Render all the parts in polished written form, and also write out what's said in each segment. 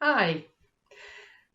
Hi.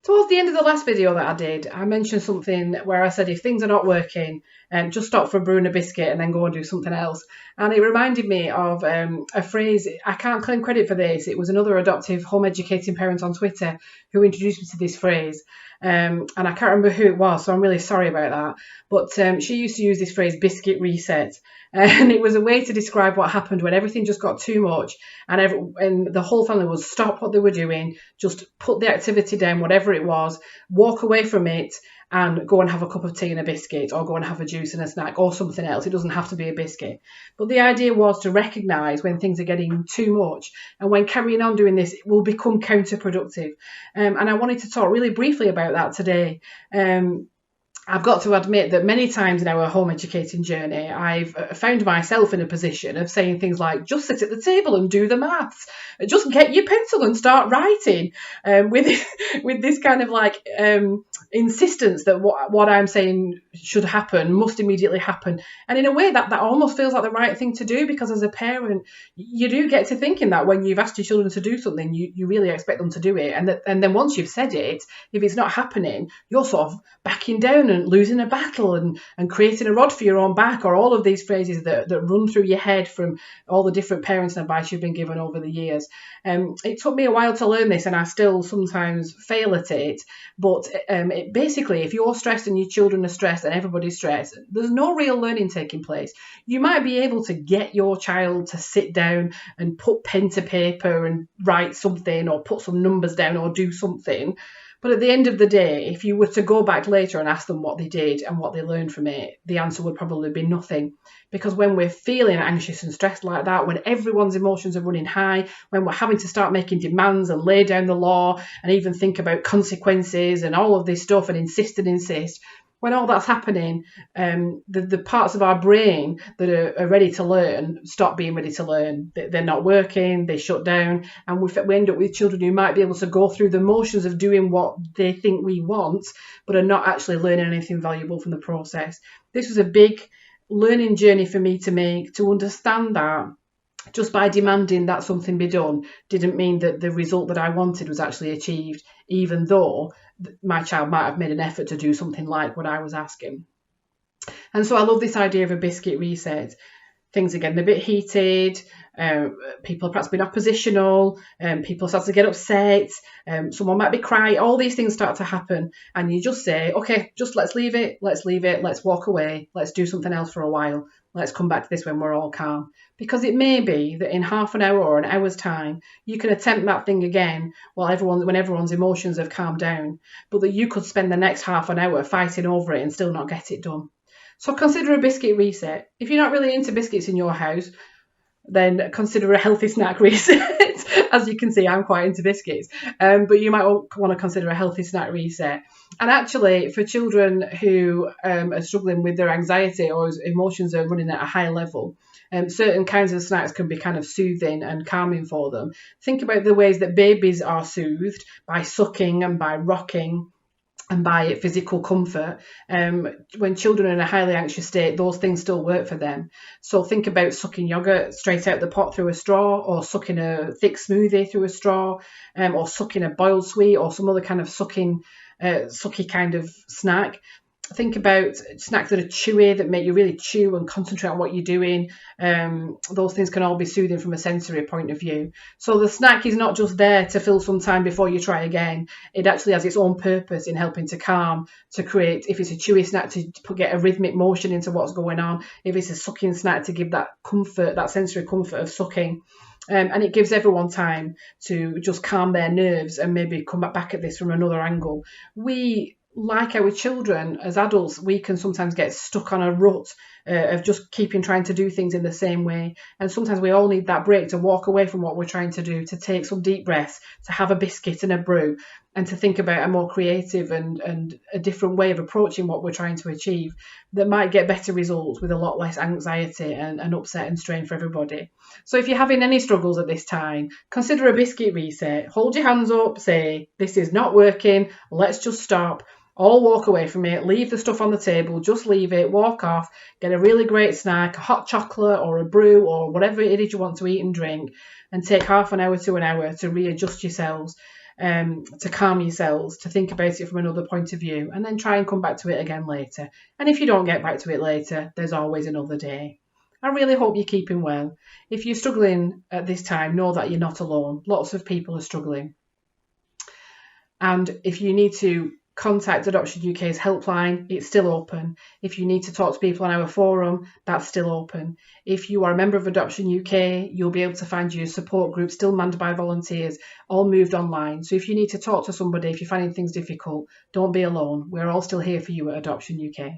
Towards the end of the last video that I did, I mentioned something where I said if things are not working, just stop for brewing a biscuit and then go and do something else. And it reminded me of a phrase. I can't claim credit for this. It was another adoptive home educating parent on Twitter who introduced me to this phrase. And I can't remember who it was, so I'm really sorry about that. But she used to use this phrase, Biscuit ReSet. And it was a way to describe what happened when everything just got too much and the whole family would stop what they were doing, just put the activity down, whatever it was, walk away from it and go and have a cup of tea and a biscuit, or go and have a juice and a snack or something else. It doesn't have to be a biscuit. But the idea was to recognise when things are getting too much, and when carrying on doing this, it will become counterproductive. And I wanted to talk really briefly about that today. I've got to admit that many times in our home educating journey, I've found myself in a position of saying things like, just sit at the table and do the maths, just get your pencil and start writing, with this kind of like insistence that what I'm saying should happen must immediately happen. And in a way that almost feels like the right thing to do, because as a parent, you do get to thinking that when you've asked your children to do something, you really expect them to do it. And then once you've said it, if it's not happening, you're sort of backing down and losing a battle and creating a rod for your own back, or all of these phrases that run through your head from all the different parents and advice you've been given over the years. It took me a while to learn this, and I still sometimes fail at it. But basically, if you're stressed and your children are stressed and everybody's stressed, there's no real learning taking place. You might be able to get your child to sit down and put pen to paper and write something, or put some numbers down, or do something. But at the end of the day, if you were to go back later and ask them what they did and what they learned from it, the answer would probably be nothing. Because when we're feeling anxious and stressed like that, when everyone's emotions are running high, when we're having to start making demands and lay down the law and even think about consequences and all of this stuff and insist, when all that's happening, the parts of our brain that are ready to learn stop being ready to learn. They're not working, they shut down, and we end up with children who might be able to go through the motions of doing what they think we want, but are not actually learning anything valuable from the process. This was a big learning journey for me to make, to understand that just by demanding that something be done didn't mean that the result that I wanted was actually achieved, even though my child might have made an effort to do something like what I was asking. And so I love this idea of a biscuit reset. Things are getting a bit heated, people are perhaps being oppositional, people start to get upset, someone might be crying, all these things start to happen, and you just say, okay, just let's leave it, let's walk away, let's do something else for a while, let's come back to this when we're all calm. Because it may be that in half an hour or an hour's time, you can attempt that thing again when everyone's emotions have calmed down, but that you could spend the next half an hour fighting over it and still not get it done. So consider a biscuit reset. If you're not really into biscuits in your house, then consider a healthy snack reset. As you can see, I'm quite into biscuits, but you might want to consider a healthy snack reset. And actually, for children who are struggling with their anxiety or emotions are running at a high level, certain kinds of snacks can be kind of soothing and calming for them. Think about the ways that babies are soothed by sucking and by rocking and by physical comfort. When children are in a highly anxious state, those things still work for them. So think about sucking yogurt straight out the pot through a straw, or sucking a thick smoothie through a straw, or sucking a boiled sweet, or some other kind of sucky kind of snack. Think about snacks that are chewy, that make you really chew and concentrate on what you're doing. Those things can all be soothing from a sensory point of view. So the snack is not just there to fill some time before you try again. It actually has its own purpose in helping to calm, to create, if it's a chewy snack, to get a rhythmic motion into what's going on. If it's a sucking snack, to give that comfort, that sensory comfort of sucking. And it gives everyone time to just calm their nerves and maybe come back at this from another angle. Like our children, as adults, we can sometimes get stuck on a rut of just trying to do things in the same way. And sometimes we all need that break to walk away from what we're trying to do, to take some deep breaths, to have a biscuit and a brew, and to think about a more creative and a different way of approaching what we're trying to achieve that might get better results with a lot less anxiety and upset and strain for everybody. So if you're having any struggles at this time, consider a biscuit reset. Hold your hands up, say, this is not working, let's just stop. All walk away from it, leave the stuff on the table, just leave it, walk off, get a really great snack, a hot chocolate or a brew or whatever it is you want to eat and drink, and take half an hour to an hour to readjust yourselves. to calm yourselves, to think about it from another point of view, and then try and come back to it again later. And if you don't get back to it later, there's always another day. I really hope you're keeping well. If you're struggling at this time, know that you're not alone. Lots of people are struggling. And if you need to contact Adoption UK's helpline, it's still open. If you need to talk to people on our forum, that's still open. If you are a member of Adoption UK, you'll be able to find your support group still manned by volunteers, all moved online. So if you need to talk to somebody, if you're finding things difficult, don't be alone. We're all still here for you at Adoption UK.